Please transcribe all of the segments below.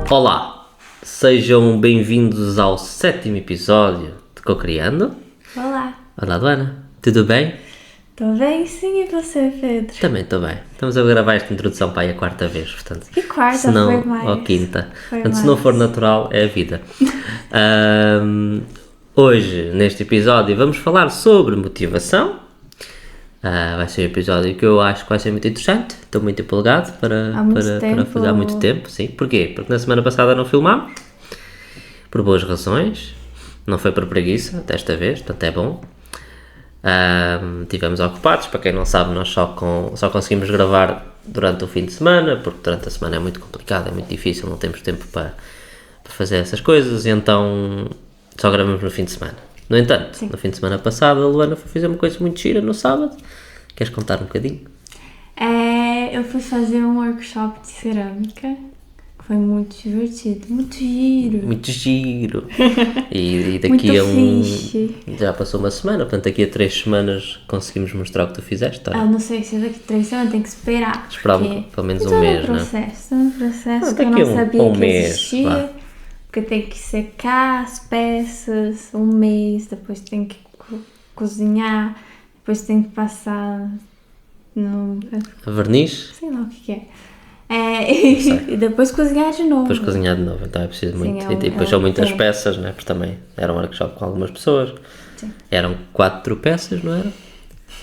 Olá, sejam bem-vindos ao 7º episódio de Cocriando. Olá, Olá, Luana, tudo bem? estou bem sim, e você, Pedro? Também estou bem. Estamos a gravar esta introdução para aí a quarta vez, portanto. Que quarta, se não, foi mais. Ou quinta. Foi Portanto, se mais. não for natural, é a vida. Hoje, neste episódio, vamos falar sobre motivação. Vai ser um episódio que eu acho que vai ser muito interessante. Estou muito empolgado para fazer há muito tempo. Sim. Porquê? Porque na semana passada não filmámos, por boas razões. Não foi por preguiça, desta vez, portanto é bom. Estivemos ocupados, para quem não sabe, nós só conseguimos gravar durante o fim de semana, porque durante a semana é muito complicado, é muito difícil, não temos tempo para fazer essas coisas, e então só gravamos no fim de semana. No entanto, Sim. No fim de semana passado, a Luana foi fazer uma coisa muito gira no sábado. Queres contar um bocadinho? Eu fui fazer um workshop de cerâmica, que foi muito divertido, muito giro. Muito giro! E daqui Muito a fixe. Já passou uma semana, portanto daqui a 3 semanas conseguimos mostrar o que tu fizeste, tá? Não sei se daqui a 3 semanas tem que esperar. Esperar porque pelo menos estou um no mês, né? Estou no processo que eu daqui não sabia um que mês, existia. vá. Porque tem que secar as peças, um mês, depois tem que cozinhar, depois tem que passar no... Verniz? sei lá o que é. E depois cozinhar de novo. Depois cozinhar de novo, então é preciso Sim, muito. é E depois um são muitas tempo. peças, né? Porque também era um workshop com algumas pessoas. Sim. Eram 4 peças, não era?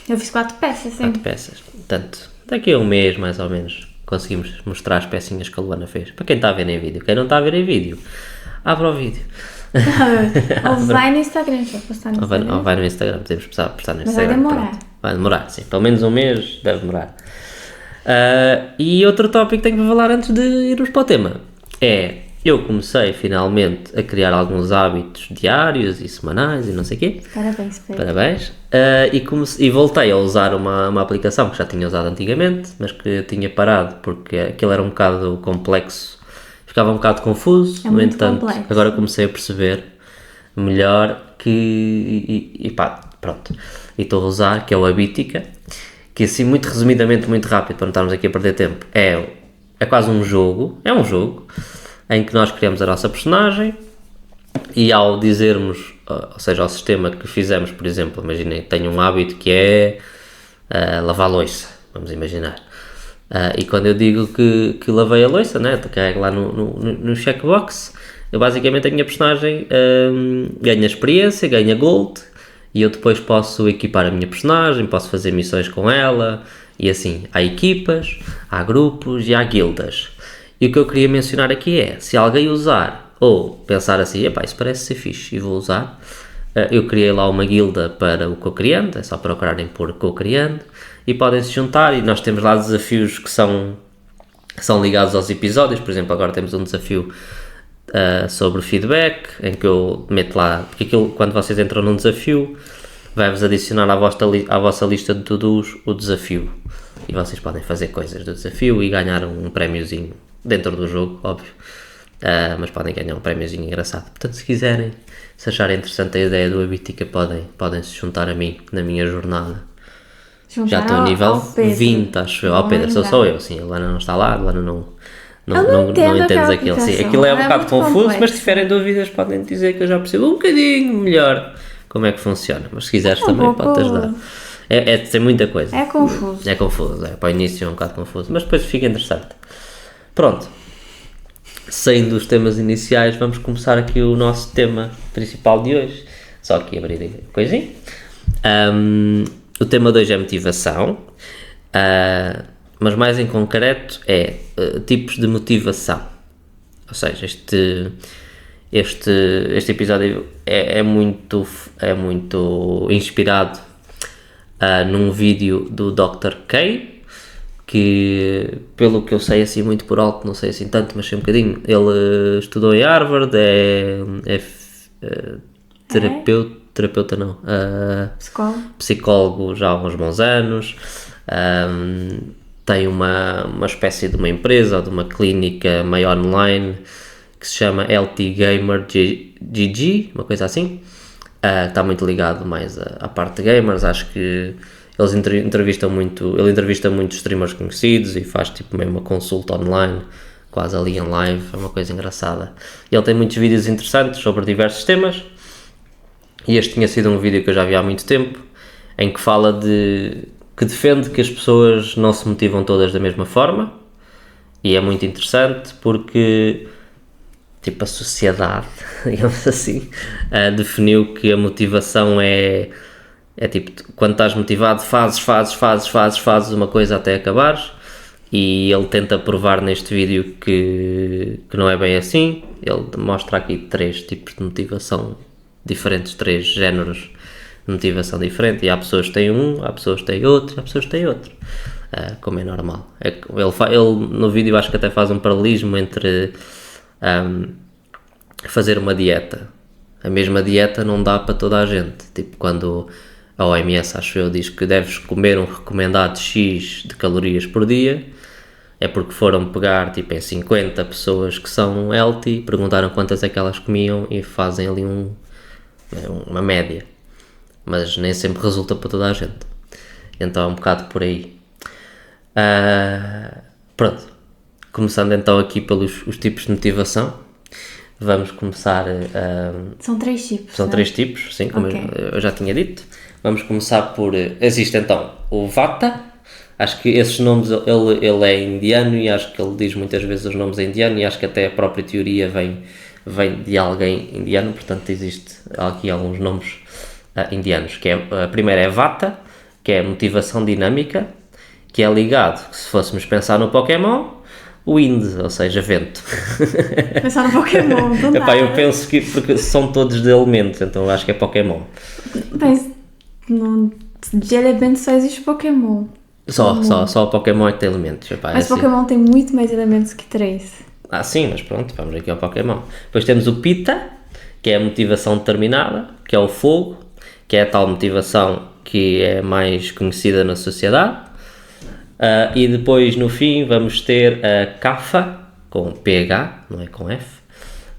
Eu fiz 4 peças, sim. 4 peças. Portanto, daqui a um mês, mais ou menos, conseguimos mostrar as pecinhas que a Luana fez. Para quem está a ver em vídeo. Quem não está a ver em vídeo, abre o vídeo. Ou vai no Instagram, já postar no Instagram. Ou vai no Instagram, podemos postar no Mas vai Instagram. demorar. Pronto. Vai demorar, sim. Pelo menos um mês deve demorar. E outro tópico que tenho para falar antes de irmos para o tema é: eu comecei finalmente a criar alguns hábitos diários e semanais e não sei o quê. Parabéns, Pedro. Parabéns. E voltei a usar uma aplicação que já tinha usado antigamente, mas que eu tinha parado porque aquilo era um bocado complexo, ficava um bocado confuso. É No muito entanto, complexo. agora comecei a perceber melhor que. Pá, pronto. E estou a usar, que é o Habitica, que assim, muito resumidamente, muito rápido, para não estarmos aqui a perder tempo, é quase um jogo. É um jogo em que nós criamos a nossa personagem. E ao dizermos, ou seja, ao sistema que fizemos, por exemplo, imaginem, tenho um hábito que é lavar a louça, vamos imaginar. E quando eu digo que lavei a louça, né, carrego lá no checkbox, eu basicamente a minha personagem ganha experiência, ganha gold, e eu depois posso equipar a minha personagem, posso fazer missões com ela, e assim, há equipas, há grupos e há guildas. E o que eu queria mencionar aqui é, se alguém usar ou pensar assim, epá, isso parece ser fixe e vou usar, eu criei lá uma guilda para o Cocriando, é só procurarem por Cocriando, e podem se juntar, e nós temos lá desafios que são ligados aos episódios. Por exemplo, agora temos um desafio sobre feedback, em que eu meto lá, porque aquilo, quando vocês entram num desafio, vai-vos adicionar à vossa lista de to-dos o desafio, e vocês podem fazer coisas do desafio e ganhar um prémiozinho dentro do jogo, óbvio. Mas podem ganhar um prémiozinho engraçado. Portanto, se quiserem, se acharem interessante a ideia do Habitica, podem se juntar a mim na minha jornada. Já estou a nível 20, acho eu. Ao Pedro, sou eu, sim. A Luana não está lá, a Luana não entendes aquilo. Sim, aquilo é um bocado confuso, mas se tiverem dúvidas, podem dizer que eu já percebo um bocadinho melhor como é que funciona. Mas se quiseres também, pode-te ajudar. Tem muita coisa. É confuso. É confuso, para o início é um bocado confuso, mas depois fica interessante. Pronto. Saindo dos temas iniciais, vamos começar aqui o nosso tema principal de hoje. Só aqui abrir a coisinha. O tema de hoje é motivação, mas mais em concreto é tipos de motivação. Ou seja, este episódio é muito inspirado num vídeo do Dr. K, que, pelo que eu sei assim muito por alto, não sei assim tanto, mas sei um bocadinho, ele estudou em Harvard, terapeuta não, psicólogo já há uns bons anos, tem uma espécie de uma empresa ou de uma clínica meio online que se chama LT Gamer GG, uma coisa assim. Está muito ligado mais à parte de gamers. Acho que Ele entrevista muitos streamers conhecidos e faz tipo meio uma consulta online, quase ali em live, é uma coisa engraçada. E ele tem muitos vídeos interessantes sobre diversos temas, e este tinha sido um vídeo que eu já vi há muito tempo, em que que defende que as pessoas não se motivam todas da mesma forma, e é muito interessante porque tipo a sociedade, digamos assim, definiu que a motivação é tipo, quando estás motivado fazes uma coisa até acabares, e ele tenta provar neste vídeo que não é bem assim. Ele mostra aqui 3 tipos de motivação diferentes, 3 géneros de motivação diferente, e há pessoas que têm há pessoas que têm outro, há pessoas que têm outro, como é normal. Ele no vídeo acho que até faz um paralelismo entre fazer uma dieta. A mesma dieta não dá para toda a gente, tipo quando a OMS, acho eu, diz que deves comer um recomendado X de calorias por dia, é porque foram pegar tipo em 50 pessoas que são healthy, perguntaram quantas é que elas comiam e fazem ali uma média, mas nem sempre resulta para toda a gente, então é um bocado por aí. Pronto, começando então aqui pelos os tipos de motivação, vamos começar. São 3 tipos. São 3 tipos, sim, como eu já tinha dito. Vamos começar por. Existe então o Vata. Acho que esses nomes, ele é indiano, e acho que ele diz muitas vezes os nomes em indiano, e acho que até a própria teoria vem de alguém indiano, portanto existe aqui alguns nomes indianos, que a primeira é Vata, que é motivação dinâmica, que é ligado, se fôssemos pensar no Pokémon, o Wind, ou seja, vento. Pensar no Pokémon, não dá. Epá, eu penso que, porque são todos de elementos, então eu acho que é Pokémon. De elementos só existe Pokémon. Só o Pokémon é que tem elementos. Epá, mas assim. Pokémon tem muito mais elementos que 3. Sim, mas pronto, vamos aqui ao Pokémon. Depois temos o Pitta, que é a motivação determinada, que é o fogo, que é a tal motivação que é mais conhecida na sociedade. E depois no fim vamos ter a Kapha, com PH, não é com F,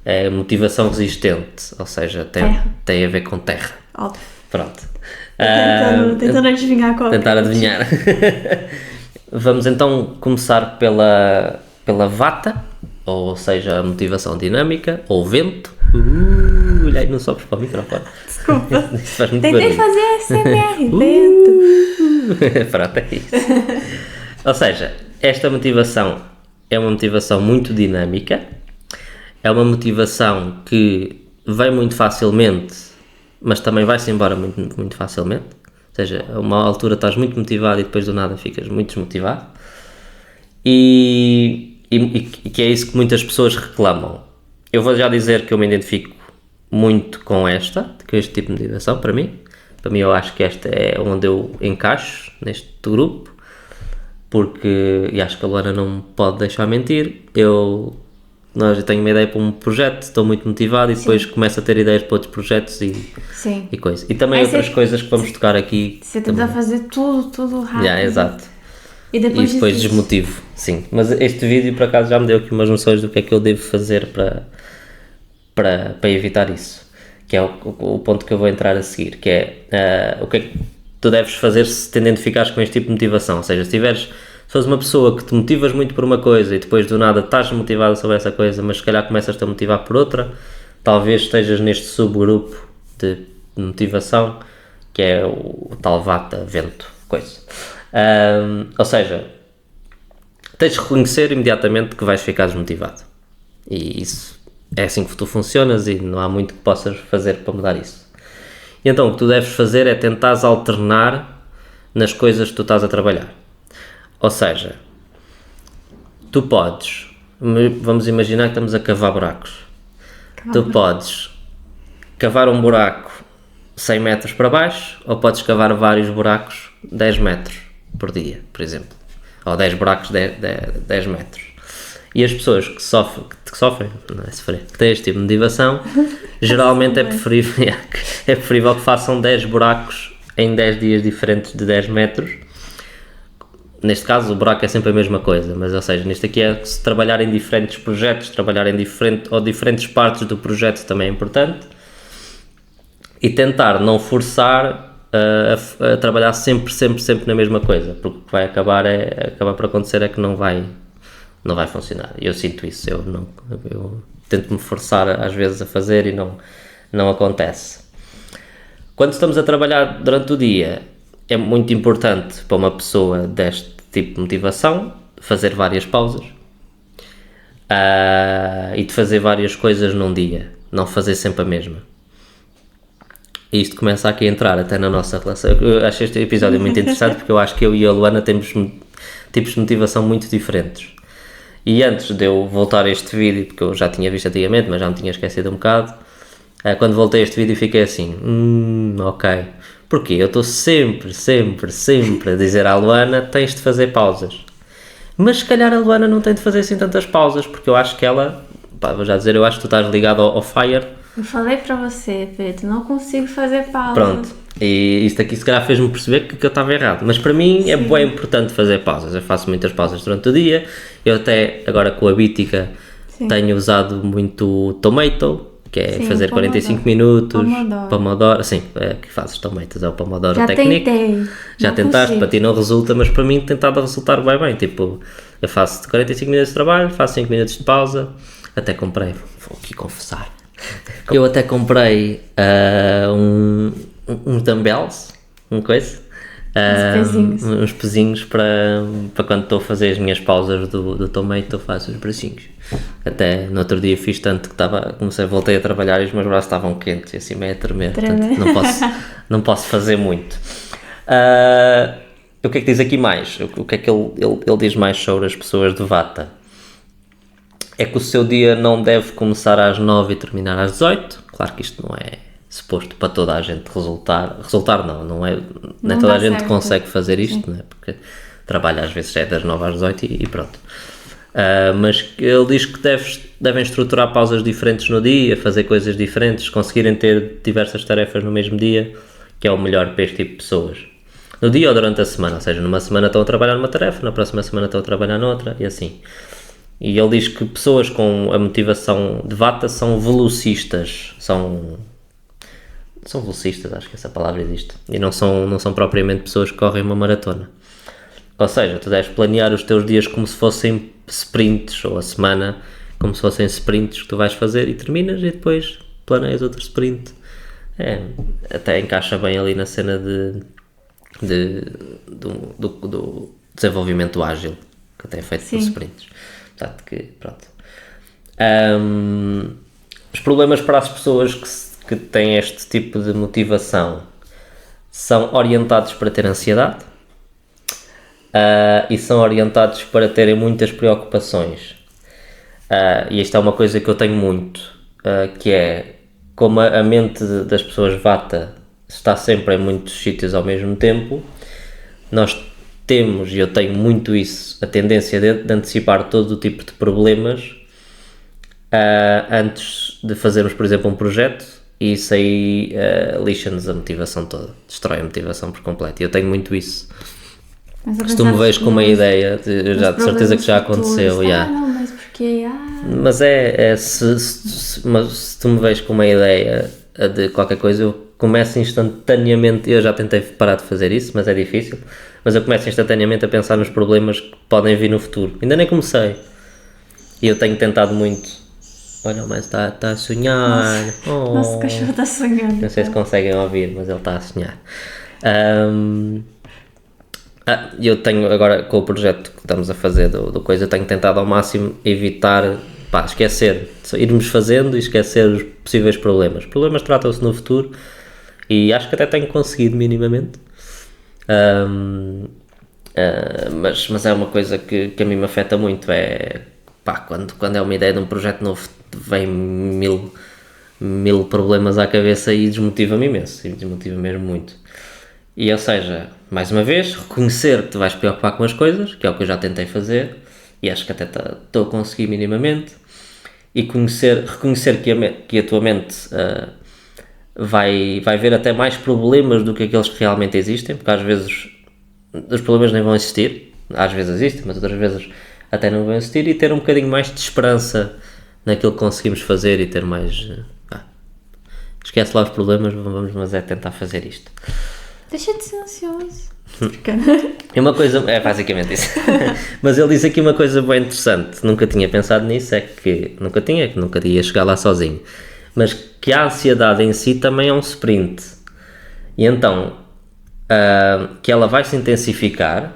é motivação resistente, ou seja, tem a ver com terra. Óbvio. Pronto. Tentando adivinhar qual. Tentar adivinhar. Vamos então começar pela Vata, ou seja, a motivação dinâmica, ou vento. Olha aí, não sopres para o microfone. Desculpa. Tentei barulho. Fazer SMR, vento. Pronto, é isso. Ou seja, esta motivação é uma motivação muito dinâmica, é uma motivação que vem muito facilmente, mas também vai-se embora muito, muito facilmente. Ou seja, a uma altura estás muito motivado e depois do nada ficas muito desmotivado. E que é isso que muitas pessoas reclamam. Eu vou já dizer que eu me identifico muito com este tipo de motivação, para mim. Para mim eu acho que esta é onde eu encaixo neste grupo, porque, e acho que a Luana não me pode deixar mentir, eu tenho uma ideia para um projeto, estou muito motivado e depois começo a ter ideias para outros projetos e coisas. E também outras coisas que vamos tocar aqui. Você tenta fazer tudo rápido. Exato. E depois desmotivo, sim. Mas este vídeo, por acaso, já me deu aqui umas noções do que é que eu devo fazer para evitar isso. Que é o ponto que eu vou entrar a seguir, que é o que é que tu deves fazer se te identificares com este tipo de motivação. Ou seja, se fores uma pessoa que te motivas muito por uma coisa e depois do nada estás motivado sobre essa coisa, mas se calhar começas-te a motivar por outra, talvez estejas neste subgrupo de motivação, que é o tal Vata, vento, coisa. Ou seja, tens de reconhecer imediatamente que vais ficar desmotivado, e isso é assim que tu funcionas e não há muito que possas fazer para mudar isso. E então o que tu deves fazer é tentares alternar nas coisas que tu estás a trabalhar. Ou seja, tu podes, vamos imaginar que estamos a cavar buracos. Tu podes cavar um buraco 100 metros para baixo, ou podes cavar vários buracos 10 metros por dia, por exemplo, ou 10 buracos 10 metros. E as pessoas que sofrem, não é sofrer, que têm este tipo de motivação, geralmente é preferível que façam 10 buracos em 10 dias diferentes de 10 metros. Neste caso o buraco é sempre a mesma coisa, mas ou seja, neste aqui é se trabalhar em diferentes projetos, trabalhar em diferentes partes do projeto também é importante, e tentar não forçar a trabalhar sempre na mesma coisa, porque o que vai acabar por acontecer é que não vai funcionar. Eu sinto isso, eu tento-me forçar às vezes a fazer e não acontece. Quando estamos a trabalhar durante o dia, é muito importante para uma pessoa deste tipo de motivação fazer várias pausas e de fazer várias coisas num dia, não fazer sempre a mesma. E isto começa aqui a entrar até na nossa relação. Eu acho este episódio muito interessante porque eu acho que eu e a Luana temos tipos de motivação muito diferentes. E antes de eu voltar a este vídeo, porque eu já tinha visto antigamente, mas já me tinha esquecido um bocado, quando voltei a este vídeo fiquei assim, ok. Porquê? Eu estou sempre a dizer à Luana, tens de fazer pausas. Mas se calhar a Luana não tem de fazer assim tantas pausas, porque eu acho que ela, vou já dizer, eu acho que tu estás ligado ao fire. Eu falei para você, Pedro, não consigo fazer pausa. Pronto, e isto aqui se calhar fez-me perceber que eu estava errado, mas para mim é bem importante fazer pausas. Eu faço muitas pausas durante o dia, eu até agora com a Bítica tenho usado muito o Tomato, que é fazer 45 minutos, Pomodoro, sim, que fazes Tomatos, é o Pomodoro já Technique. Tentei, já tentaste, para ti não resulta, mas para mim tem estado a resultar bem, tipo, eu faço 45 minutos de trabalho, faço 5 minutos de pausa, até comprei, vou aqui confessar, eu até comprei uns dumbbells, uns pezinhos para quando estou a fazer as minhas pausas do Tomato, faço os bracinhos. Até no outro dia fiz tanto que voltei a trabalhar e os meus braços estavam quentes e assim meio a tremer, portanto não posso fazer muito. O que é que diz aqui mais? O que é que ele diz mais sobre as pessoas de Vata? É que o seu dia não deve começar às 9 e terminar às 18. Claro que isto não é suposto para toda a gente resultar não é toda a gente consegue fazer isto, né? Porque trabalha às vezes das 9 às 18 e pronto. Mas ele diz que devem estruturar pausas diferentes no dia, fazer coisas diferentes, conseguirem ter diversas tarefas no mesmo dia, que é o melhor para este tipo de pessoas. No dia ou durante a semana, ou seja, numa semana estão a trabalhar numa tarefa, na próxima semana estão a trabalhar noutra e assim. E ele diz que pessoas com a motivação de Vata são velocistas, são velocistas, acho que essa palavra existe, e não são propriamente pessoas que correm uma maratona. Ou seja, tu deves planear os teus dias como se fossem sprints, ou a semana como se fossem sprints que tu vais fazer e terminas e depois planeias outro sprint. Até encaixa bem ali na cena do desenvolvimento ágil, que até é feito por sprints. Portanto, pronto. Os problemas para as pessoas que têm este tipo de motivação são orientados para ter ansiedade e são orientados para terem muitas preocupações. E isto é uma coisa que eu tenho muito, que é como a mente das pessoas Vata está sempre em muitos sítios ao mesmo tempo, nós temos, e eu tenho muito isso, a tendência de antecipar todo o tipo de problemas antes de fazermos, por exemplo, um projeto, e isso aí lixa-nos a motivação toda, destrói a motivação por completo, e eu tenho muito isso. Se tu me vês com uma ideia, já de certeza que já aconteceu, mas porquê? Mas se tu me vês com uma ideia de qualquer coisa, eu começo instantaneamente, eu já tentei parar de fazer isso, mas é difícil, mas eu começo instantaneamente a pensar nos problemas que podem vir no futuro. Ainda nem comecei. E eu tenho tentado muito. Olha, mas está a sonhar. Nosso cachorro está a sonhar. Não sei se conseguem ouvir, mas ele está a sonhar. Eu tenho agora, com o projeto que estamos a fazer do coisa, eu tenho tentado ao máximo evitar, esquecer, irmos fazendo e esquecer os possíveis problemas. Problemas tratam-se no futuro e acho que até tenho conseguido minimamente. Mas é uma coisa que a mim me afeta muito, quando é uma ideia de um projeto novo, vem mil problemas à cabeça e desmotiva-me imenso, e desmotiva mesmo muito. E ou seja, mais uma vez, reconhecer que te vais preocupar com as coisas, que é o que eu já tentei fazer, e acho que até estou a conseguir minimamente, e reconhecer que a tua mente vai ver até mais problemas do que aqueles que realmente existem, porque às vezes os problemas nem vão existir, às vezes existem, mas outras vezes até não vão existir, e ter um bocadinho mais de esperança naquilo que conseguimos fazer e ter mais... esquece lá os problemas, vamos, mas é tentar fazer isto. Deixa de ser ansioso. E uma coisa, é basicamente isso. Mas ele disse aqui uma coisa bem interessante, nunca tinha pensado nisso, é que nunca ia chegar lá sozinho, mas que a ansiedade em si também é um sprint. E então, que ela vai se intensificar,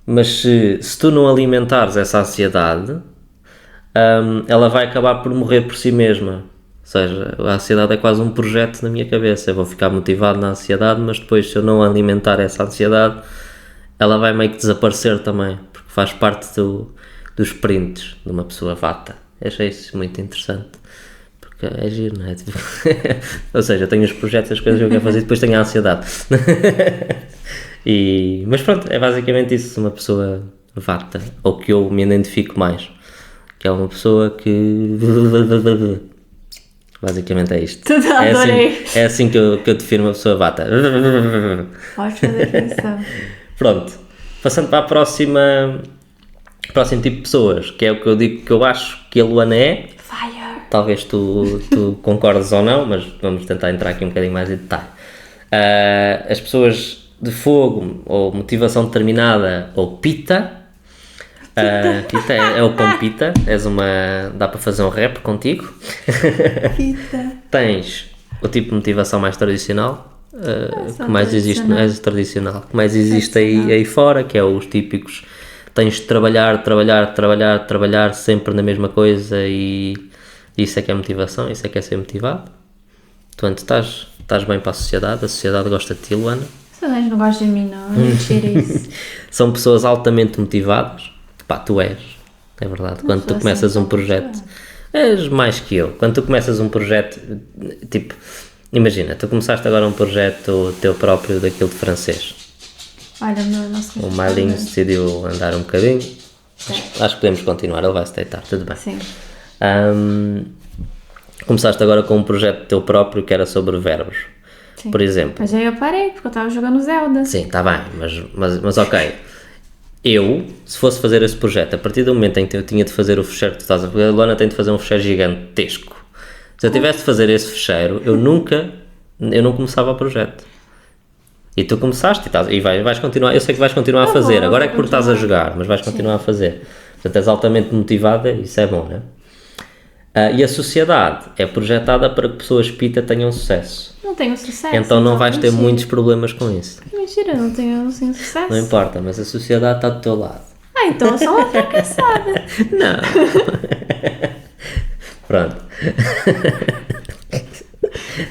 mas se tu não alimentares essa ansiedade, ela vai acabar por morrer por si mesma. Ou seja, a ansiedade é quase um projeto na minha cabeça. Eu vou ficar motivado na ansiedade, mas depois, se eu não alimentar essa ansiedade, ela vai meio que desaparecer também, porque faz parte dos sprints de uma pessoa vata. Eu achei isso muito interessante, porque é giro, não é? Tipo, ou seja, eu tenho os projetos, as coisas que eu quero fazer, e depois tenho a ansiedade. Mas pronto, é basicamente isso, uma pessoa vata, ou que eu me identifico mais, que é uma pessoa que... Basicamente é isto. Tudo adorei. É assim que eu defino uma pessoa vata. Ótima definição. Pronto, passando para próximo tipo de pessoas, que é o que eu digo que eu acho que a Luana é. Fire. Talvez tu concordes ou não, mas vamos tentar entrar aqui um bocadinho mais em detalhe. As pessoas de fogo, ou motivação determinada, ou pita. Pita é o pão pita, dá para fazer um rap contigo. Pita. Tens o tipo de motivação mais tradicional, que mais existe, tradicional, que mais existe aí fora, que é os típicos, tens de trabalhar sempre na mesma coisa, e isso é que é motivação, isso é que é ser motivado. Tu estás bem para a sociedade gosta de ti, Luana. As pessoas não gostam de mim, não mentira isso. São pessoas altamente motivadas. Pá, tu és, é verdade. Quando tu começas um projeto, és mais que eu. Quando tu começas um projeto, tipo, imagina, tu começaste agora um projeto teu próprio daquilo de francês. Olha, nosso O Mailinho decidiu andar um bocadinho. Acho que podemos continuar, ele vai se deitar, tudo bem. Sim. Começaste agora com um projeto teu próprio que era sobre verbos. Sim. Por exemplo. Mas aí eu parei, porque eu estava jogando Zelda. Sim, está bem, mas ok. Eu, se fosse fazer esse projeto, a partir do momento em que eu tinha de fazer o fecheiro que tu estás a fazer, a Luana tem de fazer um fecheiro gigantesco. Se eu tivesse de fazer esse fecheiro, eu não começava o projeto. E tu começaste e vais continuar, eu sei que vais continuar a fazer, agora é que porque estás a jogar, mas vais continuar a fazer. Portanto, és altamente motivada, isso é bom, não é? E a sociedade é projetada para que pessoas pita tenham sucesso. Não tenho sucesso. Então não vais ter muitos problemas com isso. Mentira, não tenho sucesso. Não importa, mas a sociedade está do teu lado. Então eu sou uma fracassada. Não. Pronto.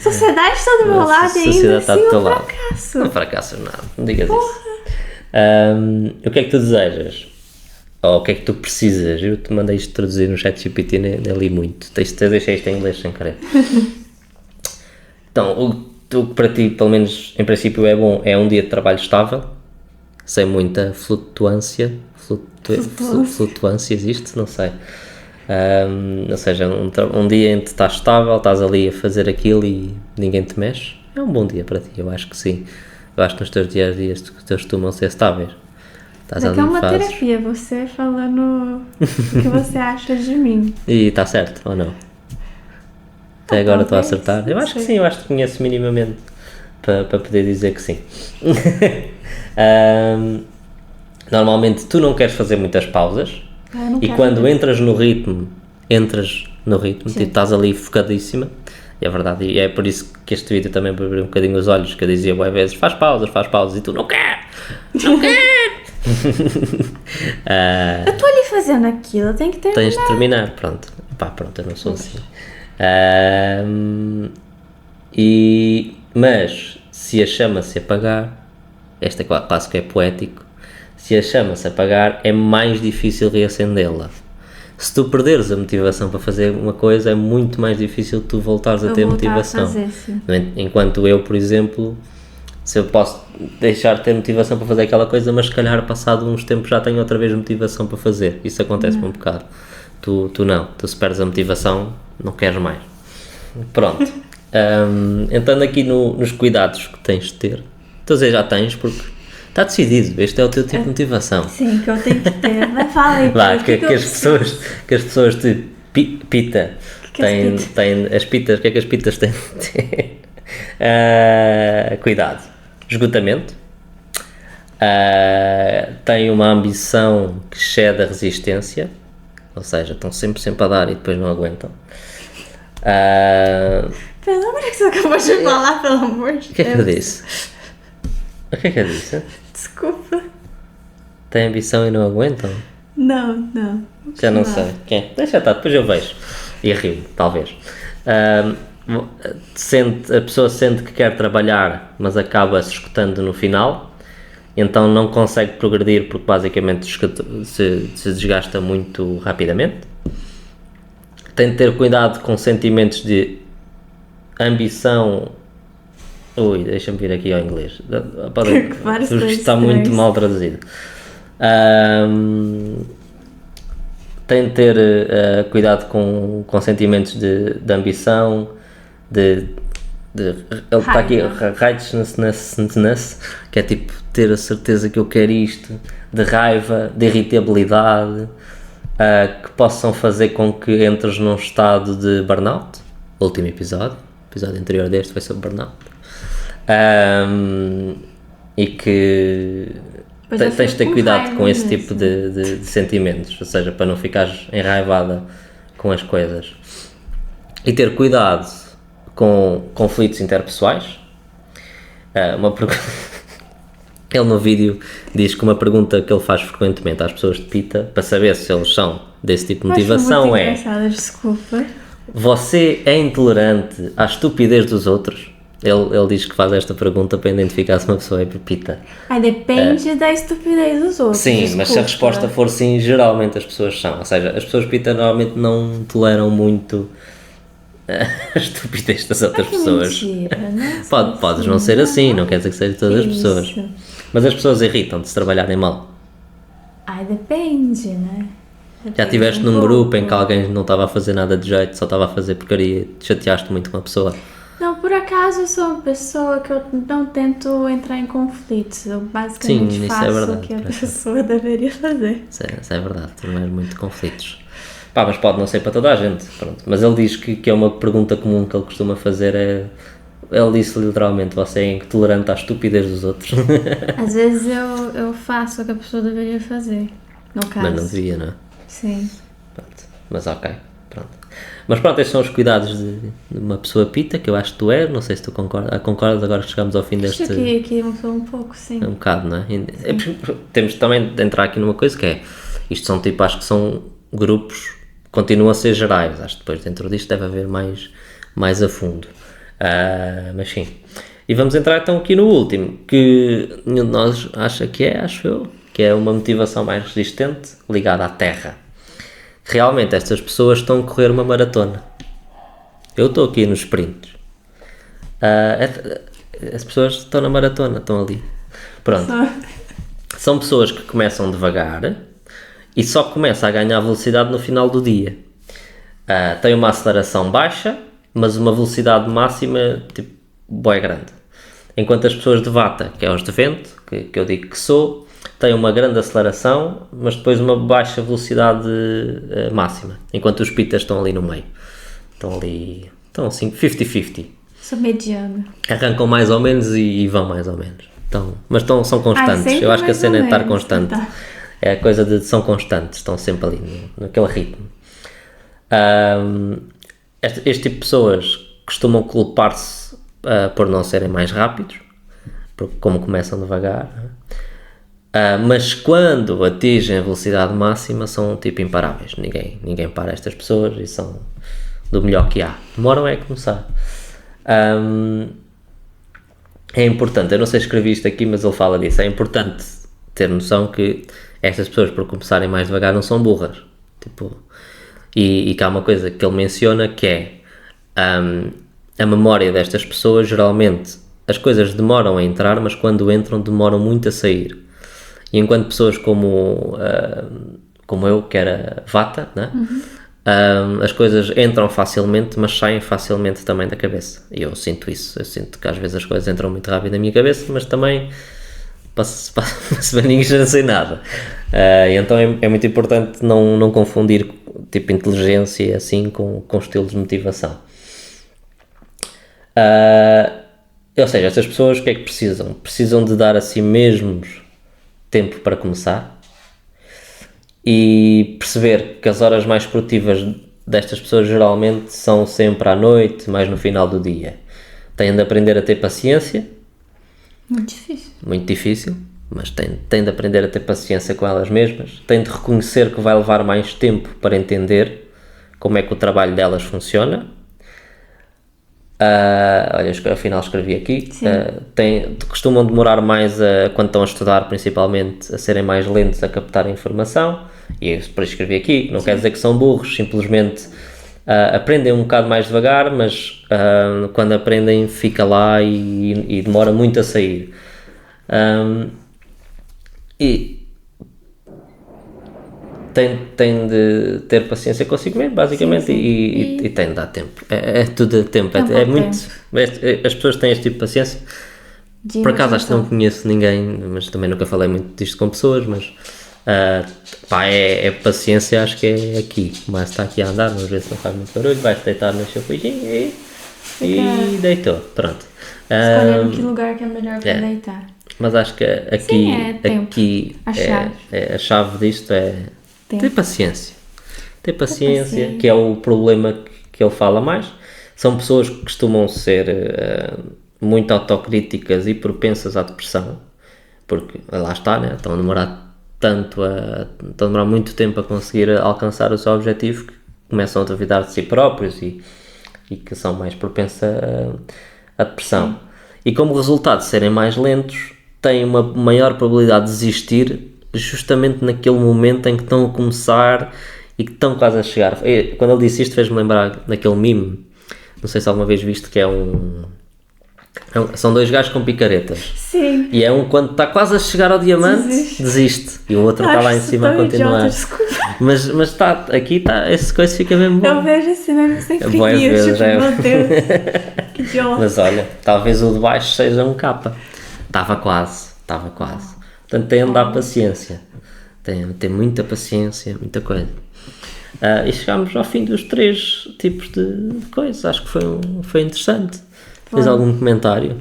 Sociedade está do meu lado e ainda assim eu fracasso. Não fracassas nada, não digas isso. O que é que tu desejas? Ou o que é que tu precisas? Eu te mandei isto traduzir no ChatGPT, nem li muito. Deixei isto em inglês sem querer. Então, o que para ti, pelo menos em princípio, é bom, é um dia de trabalho estável, sem muita flutuância. Flutuância existe? Não sei. Ou seja, um dia em que estás estável, estás ali a fazer aquilo e ninguém te mexe. É um bom dia para ti, eu acho que sim. Eu acho que nos teus dias a dias costumam ser estáveis. Estás ali, é uma terapia, você falando o que você acha de mim. E está certo, ou não? Até agora estou a acertar. Eu acho que sim, eu acho que conheço minimamente para poder dizer que sim. Normalmente tu não queres fazer muitas pausas e quando entras no ritmo, tipo, estás ali focadíssima. E é verdade, e é por isso que este vídeo também abriu um bocadinho os olhos, que eu dizia boas vezes, faz pausas, e tu não quero! Eu estou ali fazendo aquilo, eu tenho que terminar. Tens de terminar, pronto. Pronto, eu não sou assim. Mas se a chama se apagar, este clássico é poético, se a chama se apagar é mais difícil reacendê-la. Se tu perderes a motivação para fazer uma coisa, é muito mais difícil tu voltares a ter motivação. Enquanto eu, por exemplo, se eu posso deixar de ter motivação para fazer aquela coisa, mas se calhar passado uns tempos já tenho outra vez motivação para fazer. Isso acontece um bocado. Tu não, tu se perdes a motivação, não queres mais. Pronto. Entrando aqui nos cuidados que tens de ter. Estou a dizer, já tens, porque está decidido, este é o teu tipo de motivação. Sim, que eu tenho que ter. Mas fala aí, que as pessoas te pita têm as pitas, o que é que as pitas têm de ter? Cuidado. esgotamento, têm uma ambição que excede a resistência, ou seja, estão sempre a dar e depois não aguentam. Pelo amor que você acabou de falar, pelo amor de Deus. O que é que eu disse? O que é que eu disse? Desculpa. Têm ambição e não aguentam? Não. Já não sei. Quem? Deixa estar, depois eu vejo. E rio, talvez. A pessoa sente que quer trabalhar, mas acaba se escutando no final, então não consegue progredir porque basicamente se desgasta muito rapidamente. Tem de ter cuidado com sentimentos de ambição. Ui, deixa-me vir aqui ao inglês. Está muito mal traduzido. Tem de ter cuidado com sentimentos de ambição, ele está aqui, righteousness, que é tipo ter a certeza que eu quero isto, de raiva, de irritabilidade, que possam fazer com que entres num estado de burnout. O último episódio anterior deste foi sobre burnout. E que tens de ter cuidado com esse tipo de sentimentos, ou seja, para não ficares enraivada com as coisas. E ter cuidado com conflitos interpessoais. Ele no vídeo diz que uma pergunta que ele faz frequentemente às pessoas de Pita, para saber se eles são desse tipo de motivação, é: desculpa. Você é intolerante à estupidez dos outros? Ele diz que faz esta pergunta para identificar se uma pessoa é Pita. Depende da estupidez dos outros. Sim, desculpa. Mas se a resposta for sim, geralmente as pessoas são. Ou seja, as pessoas Pita normalmente não toleram muito a estupidez das outras pessoas. Mentira, Podes não ser assim, não quer dizer que seja todas as pessoas. Mas as pessoas irritam-te se trabalharem mal. Depende, né? Já estiveste num grupo em que alguém não estava a fazer nada de jeito, só estava a fazer porcaria, te chateaste muito com a pessoa? Não, por acaso eu sou uma pessoa que eu não tento entrar em conflitos. Eu basicamente faço o que a pessoa deveria fazer. Isso é verdade, tu não és muito de conflitos. Mas pode não ser para toda a gente, pronto. Mas ele diz que é uma pergunta comum que ele costuma fazer, ele disse literalmente: você é intolerante à estupidez dos outros. Às vezes eu faço o que a pessoa deveria fazer, no caso. Mas não devia, não é? Sim. Pronto. Mas ok, pronto. Mas pronto, estes são os cuidados de uma pessoa Pita, que eu acho que tu és, não sei se tu concordas agora que chegamos ao fim deste... Acho que aqui um pouco, sim. Um bocado, não é? Temos também de entrar aqui numa coisa que é, isto são tipo, acho que são grupos, continuam a ser gerais, acho que depois dentro disto deve haver mais a fundo. Mas sim. E vamos entrar então aqui no último, que nenhum de nós acha que é, acho eu, que é uma motivação mais resistente ligada à terra. Realmente estas pessoas estão a correr uma maratona. Eu estou aqui nos sprints. As pessoas estão na maratona, estão ali. Pronto. São pessoas que começam devagar e só começam a ganhar velocidade no final do dia. Têm uma aceleração baixa, mas uma velocidade máxima tipo bué grande. Enquanto as pessoas de Vata, que é os de vento, que eu digo que sou, têm uma grande aceleração, mas depois uma baixa velocidade máxima. Enquanto os Pitas estão ali no meio. Estão assim, 50-50. Sou mediana. Arrancam mais ou menos e vão mais ou menos. Mas são constantes. Eu acho que a cena é estar constante. Tá. É a coisa de são constantes, estão sempre ali, naquele ritmo. Este tipo de pessoas costumam culpar-se por não serem mais rápidos, porque como começam devagar, mas quando atingem a velocidade máxima são tipo imparáveis. Ninguém para estas pessoas e são do melhor que há. Demoram a começar. É importante, eu não sei se escrevi isto aqui, mas ele fala disso, é importante ter noção que estas pessoas, por começarem mais devagar, não são burras. E que há uma coisa que ele menciona que é a memória destas pessoas. Geralmente as coisas demoram a entrar, mas quando entram demoram muito a sair. E enquanto pessoas como eu, que era Vata, né? As coisas entram facilmente, mas saem facilmente também da cabeça. E eu sinto isso. Eu sinto que às vezes as coisas entram muito rápido na minha cabeça, mas também passa ninguém não sei nada. Então é muito importante não confundir tipo inteligência assim com estilo de motivação. Ou seja, estas pessoas o que é que precisam? Precisam de dar a si mesmos tempo para começar e perceber que as horas mais produtivas destas pessoas geralmente são sempre à noite, mais no final do dia. Têm de aprender a ter paciência. Muito difícil. Muito difícil, mas têm de aprender a ter paciência com elas mesmas. Têm de reconhecer que vai levar mais tempo para entender como é que o trabalho delas funciona. Olha, afinal escrevi aqui. Costumam demorar mais quando estão a estudar, principalmente, a serem mais lentos a captar a informação. E eu por isso escrevi aqui. Não quer dizer que são burros, simplesmente aprendem um bocado mais devagar, mas quando aprendem fica lá e demora muito a sair. E tem de ter paciência consigo mesmo, basicamente, e tem de dar tempo. É tudo tempo. É muito. As pessoas têm este tipo de paciência. Por acaso acho que não conheço ninguém, mas também nunca falei muito disto com pessoas, mas paciência, acho que é aqui. Mas está aqui a andar, vamos ver se não faz muito barulho, vai-se deitar no seu coisinho e deitou. Pronto. Escolher em que lugar que é melhor para deitar. Mas acho que aqui a chave disto é ter paciência. Ter paciência, que é o problema que ele fala mais. São pessoas que costumam ser muito autocríticas e propensas à depressão, porque lá está, né? Estão a demorar muito tempo a conseguir alcançar o seu objetivo, que começam a duvidar de si próprios e que são mais propensas à depressão. Sim. E como resultado de serem mais lentos, têm uma maior probabilidade de desistir justamente naquele momento em que estão a começar e que estão quase a chegar. Quando ele disse isto, fez-me lembrar daquele meme, não sei se alguma vez viste, que são dois gajos com picaretas. Sim. E quando está quase a chegar ao diamante, desiste. E o outro está lá em cima a continuar. Mas aqui esse coisa fica mesmo bom. Eu vejo esse mesmo sem preguiça, meu Deus. Que idiota. Mas olha, talvez o de baixo seja um capa. Estava quase. Portanto, tem de dar paciência. Tem de ter muita paciência, muita coisa. E chegámos ao fim dos 3 tipos de coisas. Acho que foi interessante. Fez algum comentário?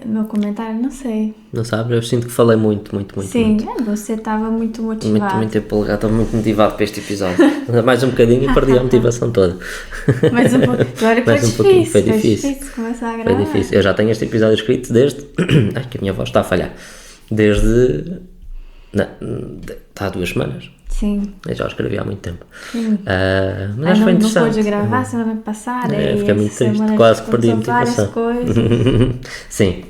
Meu comentário, não sei. Não sabe? Eu sinto que falei muito. Sim, você estava muito motivado. Muito empolgado, estava muito motivado para este episódio. Mais um bocadinho e perdi a motivação toda. Mais um pouquinho. Agora Foi difícil começar a gravar. Foi difícil. Eu já tenho este episódio escrito desde... Ai, que a minha voz está a falhar. Desde... Há 2 semanas. Sim. Eu já o escrevi há muito tempo. Mas acho que foi interessante. Não pôde gravar semana passada. Fiquei muito triste, quase que perdi a motivação. Sim.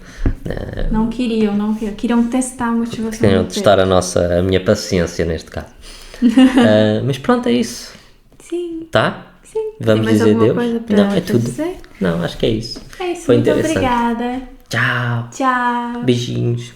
Não queriam. Queriam testar a motivação. Queriam testar a minha paciência neste caso. Mas pronto, é isso. Sim. Tá? Sim. Vamos Tem mais dizer alguma Deus? coisa para Não, é tudo. dizer? Não, acho que é isso. É isso, foi muito interessante. obrigada. Tchau. Tchau. Beijinhos.